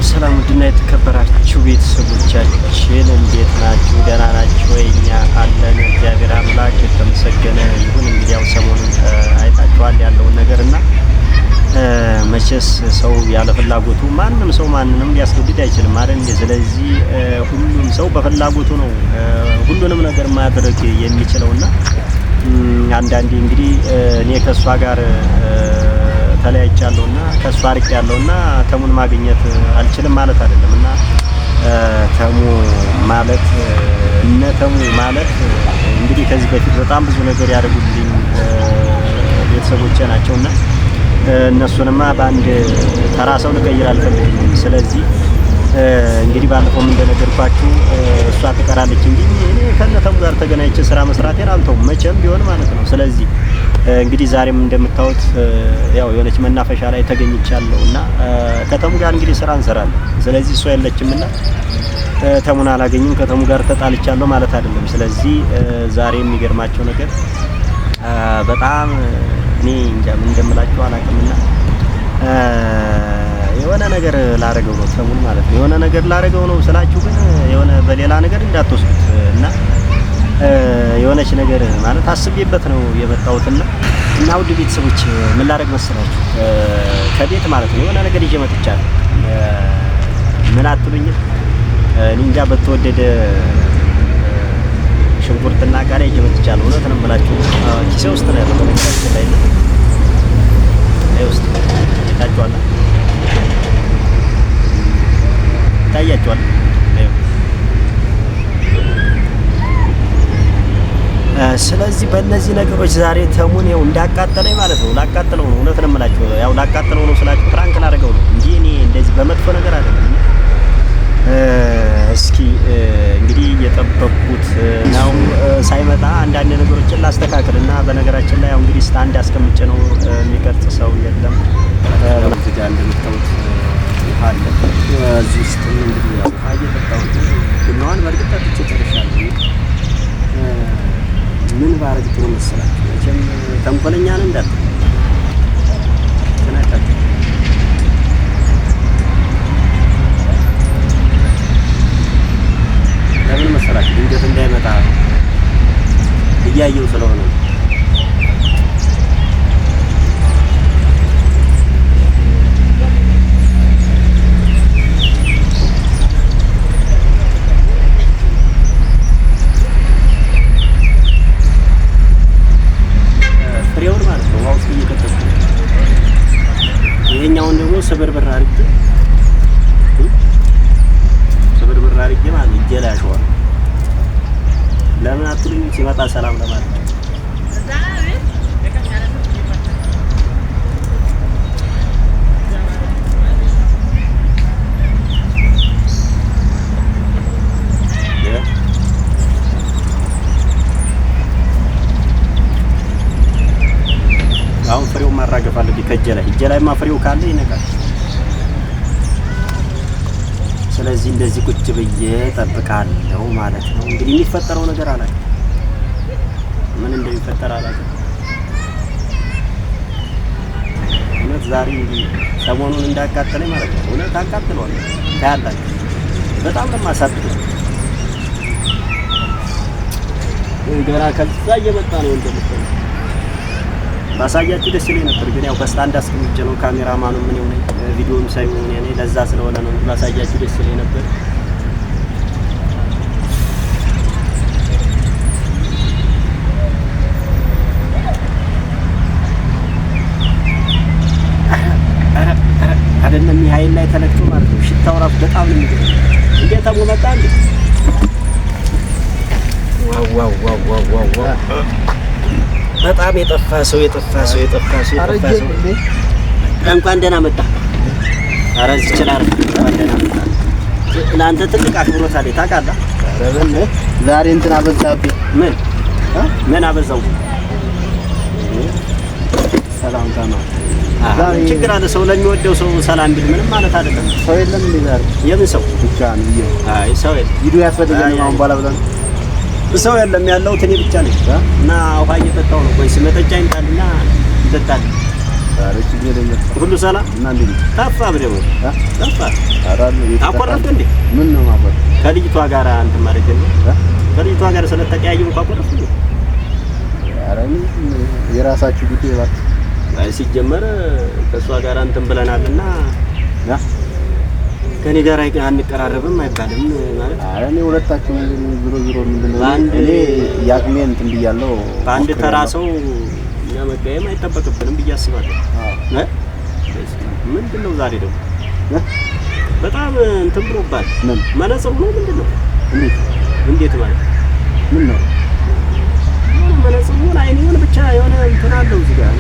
ሰላም ውድና የተከበራችሁ ቤተሰቦቻችን እንዴት ናችሁ? ደህና ናችሁ ወይ? እኛ አለን፣ እግዚአብሔር አምላክ የተመሰገነ ይሁን። እንግዲህ ያው ሰሞኑን አይታችኋል ያለውን ነገርና መቼስ ሰው ያለ ፍላጎቱ ማንም ሰው ማንንም ሊያስገድድ አይችልም አይደል? ስለዚህ ሁሉም ሰው በፍላጎቱ ነው ሁሉንም ነገር ማድረግ የሚችለውና አንዳንዴ እንግዲህ እኔ ከሷ ጋር ተለያይቻለሁና ከሷ አርቅ ያለውና ተሙን ማግኘት አልችልም ማለት አይደለምና ተሙ ማለት ተሙ ማለት እንግዲህ ከዚህ በፊት በጣም ብዙ ነገር ያደርጉልኝ ቤተሰቦቼ ናቸውና እነሱንማ በአንድ ተራ ሰው ልቀይር አልፈልግም። ስለዚህ እንግዲህ ባለፈውም እንደነገርኳችሁ እሷ ትቀራለች እንጂ እኔ ከነተሙ ጋር ተገናኝቼ ስራ መስራቴን አልተውም መቼም ቢሆን ማለት ነው። ስለዚህ እንግዲህ ዛሬም እንደምታዩት ያው የሆነች መናፈሻ ላይ ተገኝቻለሁና ከተሙ ጋር እንግዲህ ስራ እንሰራለን። ስለዚህ እሷ የለችምና ተሙን አላገኝም፣ ከተሙ ጋር ተጣልቻለሁ ማለት አይደለም። ስለዚህ ዛሬ የሚገርማቸው ነገር በጣም እኔ እንጃ ምን እንደምላችሁ አላውቅምና የሆነ ነገር ላረገው ነው ተሙን ማለት ነው። የሆነ ነገር ላረገው ነው ስላችሁ ግን የሆነ በሌላ ነገር እንዳትወስዱት እና የሆነች ነገር ማለት አስቤበት ነው የመጣሁትና እና ውድ ቤተሰቦች ምን ላደርግ መሰላችሁ ከቤት ማለት ነው የሆነ ነገር ይዤ መጥቻለሁ። ምን አትሉኝ? እኔ እንጃ በተወደደ ሽንኩርትና ቃሪያ ይዤ መጥቻለሁ። እውነት ነው የምላችሁ ኪሴ ውስጥ ነው ያለው በነገራችን ላይ ነው ውስጥ ታጫዋላ ታያጫዋል። ስለዚህ በእነዚህ ነገሮች ዛሬ ተሙን ያው እንዳቃጠለኝ ማለት ነው። ላቃጠለው ነው እውነት ነው የምላችሁ። ያው ላቃጠለው ነው ስላችሁ ፕራንክ ላደርገው ነው እንጂ እኔ እንደዚህ በመጥፎ ነገር አይደለም። እስኪ እንግዲህ እየጠበቅኩት ነው ሳይመጣ አንዳንድ ነገሮችን ላስተካክልና በነገራችን ላይ ያው እንግዲህ ስታንድ አስቀምጬ ነው የሚቀርጽ ሰው የለም። እዚህ ጋር እንደምታዩት አለ እዚህ ውስጥ እንግዲህ ያው እየጠጣሁ ቡናዋን በእርግጥ ጠጥቼ ጨርሻለሁ። ምን ባረግ ጥሩ መሰላችሁ? መቼም ተንኮለኛ ነን እንዳትሉ ተናቃችሁ ለምን መሰላችሁ? ድንገት እንዳይመጣ እያየው ስለሆነ ፍሬውን ማለት ነው ዋውስ እየከተተው ይሄኛውን ደግሞ ሰበርበር አድርጌ ማለት እጄላ ያሸዋል። ለምን አትሉኝ? ሲመጣ ሰላም ለማለት አሁን ፍሬው ማራገፍ አለብኝ ከእጄ ላይማ ፍሬው ካለ ይነቃል። ስለዚህ እንደዚህ ቁጭ ብዬ ጠብቃለሁ ማለት ነው። እንግዲህ የሚፈጠረው ነገር አላውቅም፣ ምን እንደሚፈጠር አላውቅም። እውነት ዛሬ ሰሞኑን እንዳቃጠለኝ ማለት ነው። እውነት አቃጥለዋለሁ ታያላችሁ። በጣም ነው የማሳብደው። ገና ከዛ እየመጣ ነው እንደምትለው ባሳያችሁ ደስ ይለኝ ነበር፣ ግን ያው በስታንድ አስቀምጬ ነው ካሜራማኑ ምን ይሆነ ቪዲዮም ሳይሆን እኔ ለዛ ስለሆነ ነው ባሳያችሁ ደስ ይለኝ ነበር። አይደለም ይሄን ላይ ተለክቶ ማለት ነው ሽታው ራሱ በጣም ነው የሚገርም። እንዴት ተሙ መጣ እንዴ? ዋው በጣም የጠፋ ሰው እንኳን ደህና መጣ። ኧረ እዚህ ይችላል እንኳን ደህና መጣ። ለአንተ ትልቅ አክብሮት አለኝ ታውቃለህ። ዛሬ እንትን አበዛብኝ። ምን አበዛው? ሰላም ታማ ዛሬ ችግር አለ። ሰው ለሚወደው ሰው ሰላም ቢል ምንም ማለት አይደለም። ሰው የለም እንዴ ዛሬ? የምን ሰው ብቻ ነው ይሄ? አይ ሰው የለም። ቪዲዮ ያስፈልጋል አሁን ባላ ብለን ሰው የለም ያለው እኔ ብቻ ነኝ እና ውሃ እየጠጣሁ ነው። ቆይ ሲመጠጫ ይምጣልና ይጠጣል። አረች ገለኝ ሁሉ ሰላም እና እንዴ ታፋ ብሬው ታፋ አራሉ አቆረፍክ እንዴ? ምን ነው ማቆረፍ? ከልጅቷ ጋር አንተ ማለት ነው ከልጅቷ ጋር ስለተቀያየሙ አቆረፍክ እንዴ? አራኒ የራሳችሁ ጉዳይ እባክህ። አይ ሲጀመር ከሷ ጋር አንተም ብለናልና ያ ከኔ ጋር አንቀራረብም አይባልም ማለት አራኒ ሁለታችሁ ዞሮ ምንድነው እኔ ያቅሜን እንትን ብያለሁ። በአንድ ተራ ሰው እኛ መቀየም አይጠበቅብንም ብዬ አስባለሁ። ምንድነው ዛሬ ደግሞ በጣም እንትን ብሎባል። መነጽር ነው ምንድነው? እንዴት ማለት ምን ነው? መነጽር ነው አይኔውን ብቻ የሆነ እንትን አለው እዚህ ጋር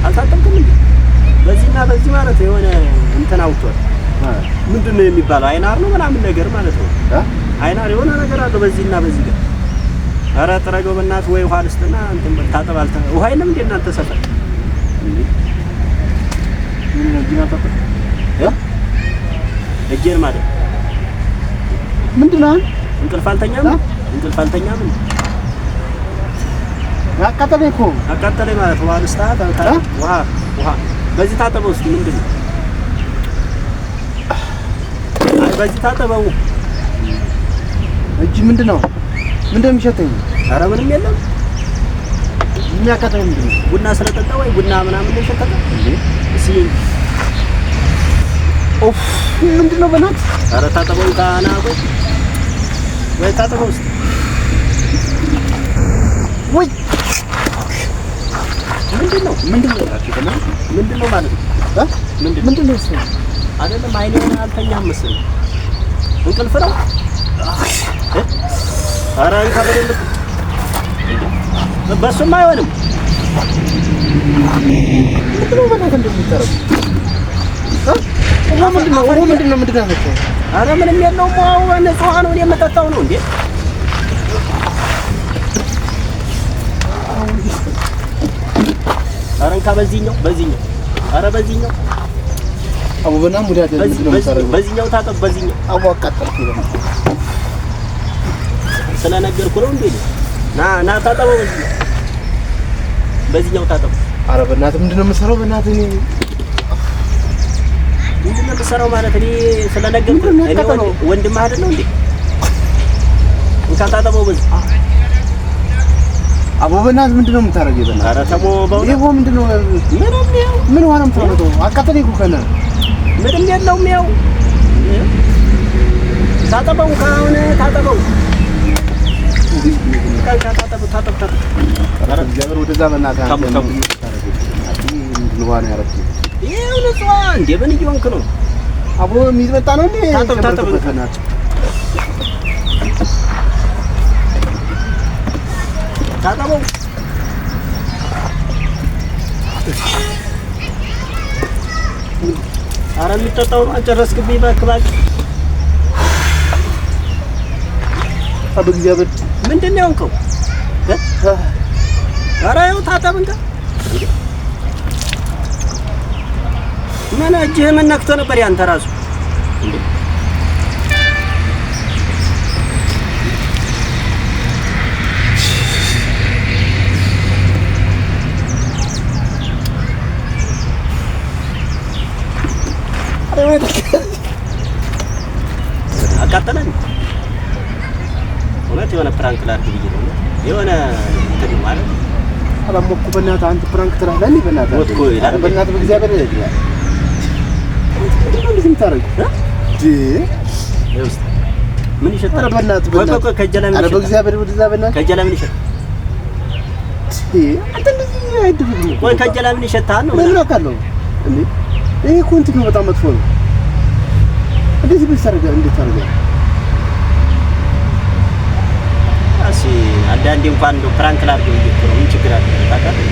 አልታጠብክም እንዴ? በዚህና በዚህ ማለት የሆነ እንትን አውጥቷል። ምንድነው የሚባለው? አይናር ነው ምናምን ነገር ማለት ነው። አይናር የሆነ ነገር አለው በዚህና በዚህ ጋር። ኧረ ጥረገው በእናትህ ወይ ውሃ ልስጥና እንትን ታጠብ አልተ ውሃ የለም እንዴ እናንተ ሰፈር? ምን ነው ዲና ታጠብ እጄን ማለት ምንድነው? እንቅልፍ አልተኛም እንቅልፍ አልተኛም አቃጠለኝ እኮ አቃጠለኝ ማለት ውሃ ልስጥሀት ውሃ በዚህ ታጠበው እስኪ ምንድነው? አይ በዚህ ታጠበው እጅ ምንድነው የሚሸተኝ? ኧረ ምንም የለም። የሚያቃጠለኝ ምንድነው? ቡና ስለጠጣ ወይ ቡና ምናምን ነው የሸተተ እንዴ? እሺ ኦፍ ምንድነው በእናትህ? ኧረ ታጠበው ታና ወይ ታጠበው እስኪ ወይ ምንድነው ማለት ነው? ምንድነው እሱ? አይደለም አይኔን አልተኛም መሰለኝ እንቅልፍ ነው። ኧረ ይካበደል በሱም አይሆንም። ምንድነው በእናትህ እንደምታረግ? ምንድነው? ኧረ ምንም የለውም። ውሃው ንጹህ ነው። እኔ የምጠጣው ነው እንዴ? ኧረ እንካ በዚህኛው ኧረ በዚህኛው አቡበና ሙዳ በዚህኛው ታጠብ በዚህኛው አዋቃጠልኩ ስለነገርኩህ ነው እንዴ? ና ታጠበው በዚህኛው ታጠብ። ኧረ በእናትህ ምንድነው የምሰራው? በእናትህ እኔ ምንድነው የምሰራው ማለት እኔ ስለነገርኩህ እኔ ወንድምህ አይደለሁ እንዴ? እንካ ታጠበው በዚህ አቦ በእናትህ ምንድነው የምታረገው? በእናትህ ኧረ ተሞ በእውነት ይሄ ምንድነው? ምን ሆነ የምታመጣው? አቃጠለኝ እኮ ከነ ምንም የለውም። ያው ታጠበው ካሁን ታጠበው ታጠብ ኧረ እግዚአብሔር ወደዛ በእናትህ ምንድነው ዋና ያረኩት? ይሄው ንጹህ እንዴ? ምን እየሆንክ ነው? አቦ የሚመጣ ነው እንዴ? ታጠብ ታጠበው ኧረ የሚጠጣው ነው አልጨረስክብኝ። እባክህ በእግዚአብሔር ምንድን ነው የሆንከው? ኧረ ይኸው ታጠብ እንካ። ምን እጅህ ምን ነክቶ ነበር ያንተ ራሱ እንዴ? አቃጠለን እውነት የሆነ ፕራንክ ላድርግ ብዬ ነው የሆነ እንትን ማለት አላሞኩ። በእናትህ አንተ ፕራንክ ትላለህ እንዴ? በእናትህ ወጥቶ ይላል። በእናትህ በእግዚአብሔር ይላል። ምንድነው የምታረገው? ይውስጥ ምን ይሸጣል? ኧረ በእናትህ ቆይ ከጀላ ምን ይሸጣል? ኧረ በእግዚአብሔር ወደዛ በእናትህ ከጀላ ምን ይሸጣል? አንተ እንደዚህ አይደረግም። ቆይ ከጀላ ምን ይሸጣል ነው? ምን አውቃለሁ እንዴ? ይሄ እኮ እንትን ነው፣ በጣም መጥፎ ነው። እንደዚህ ብትሰርገው እንዴት ታደርጋለህ? እሺ አንዳንዴ እንኳን እንደው ፕራንክ ላድርግ ብዬ እኮ ነው። ምን ችግር አለ? ታውቃለህ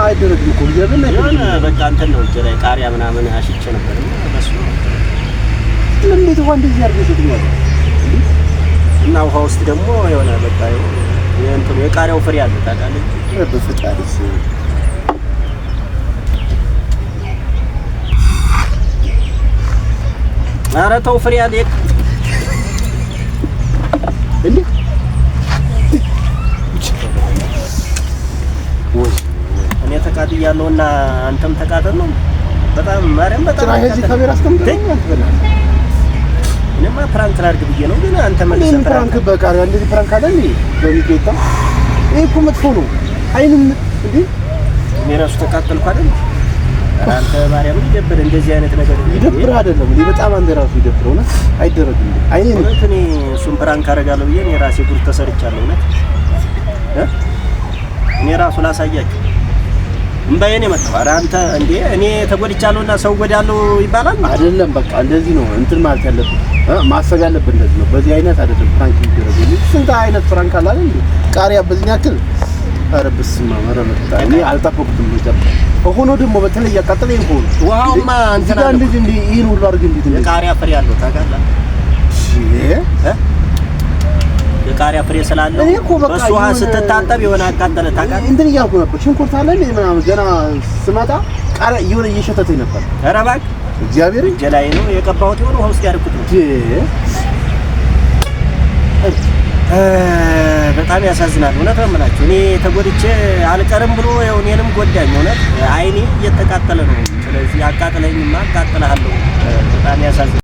አይደረግም እኮ የሆነ በቃ እንትን ነው እጄ ላይ ቃሪያ ምናምን አሽቼ ነበር በሱ እንዴት ውሃ እንደዚህ አድርገህ ስትኛለህ? እና ውሃ ውስጥ ደግሞ የሆነ በቃ የእንትኑ የቃሪያው ፍሬ አለ ታውቃለህ? በፍጣሪስ ኧረ ተው ፍሬ አለ እንዴ ተቃጥያለሁና አንተም ተቃጠል ነው። በጣም ማርያም በጣም እዚህ ካሜራ አስቀምጠኝ አትበላ። እኔማ ፕራንክ ላድርግ ብዬ ነው ግን አንተ መልሰህ ፕራንክ በቃሪያ እንደዚህ ፕራንክ አለ እንዴ? በሚቄታ ይሄ እኮ መጥፎ ነው። አይንም እንዴ እኔ ራሱ ተቃጠልኩ አይደል? አንተ ማርያም ይደብር እንደዚህ አይነት ነገር ይደብር አይደለም እንዴ? በጣም አንተ ራሱ ይደብር ነው። አይደረግም እንዴ? አይኔ እኔ እሱን ፕራንክ አደርጋለሁ ብዬ እኔ ራሴ ጉድ ተሰርቻለሁ። እኔ ራሱ ላሳያችሁ እምባዬ ነው የመጣው። ኧረ አንተ እንዴ እኔ ተጎድቻለሁና ሰው ጎዳለሁ ይባላል አይደለም? በቃ እንደዚህ ነው እንትን ማለት ያለብን ማሰብ ያለብን እንደዚህ ነው። በዚህ አይነት አይደለም ፕራንክ ይደረግ። ስንት አይነት ፕራንክ አለ እንዴ? ቃሪያ በዚህ ያክል ኧረ በስመ አብ ኧረ መጣ። እኔ አልጠበኩትም ነበር። ሆኖ ደግሞ በተለይ ያቃጠለኝ ሆኖ ውሃውማ እንትና እንደዚህ እንዴ ይሄን ሁሉ አድርግ እንዴ የቃሪያ ፍሬ ያለው ታውቃለህ? የቃሪያ ፍሬ ስላለው በሱ ውሃ ስትታጠብ የሆነ አቃጠለ ታውቃለህ? እንትን እያልኩ ነበር። ሽንኩርት አለ እንዴ ምናምን ገና ስመጣ ቃሪያ የሆነ እየሸተተኝ ነበር። ኧረ እባክህ እግዚአብሔር እጄ ላይ ነው የቀባሁት የሆነ ውሃ ውስጥ ያደረኩት ነው። በጣም ያሳዝናል። እውነት ነው የምላችሁ እኔ ተጎድቼ አልቀርም ብሎ ያው እኔንም ጎዳኝ። እውነት አይኔ እየተቃጠለ ነው። ስለዚህ አቃጥለኝማ አቃጥልሃለሁ። በጣም ያሳዝናል።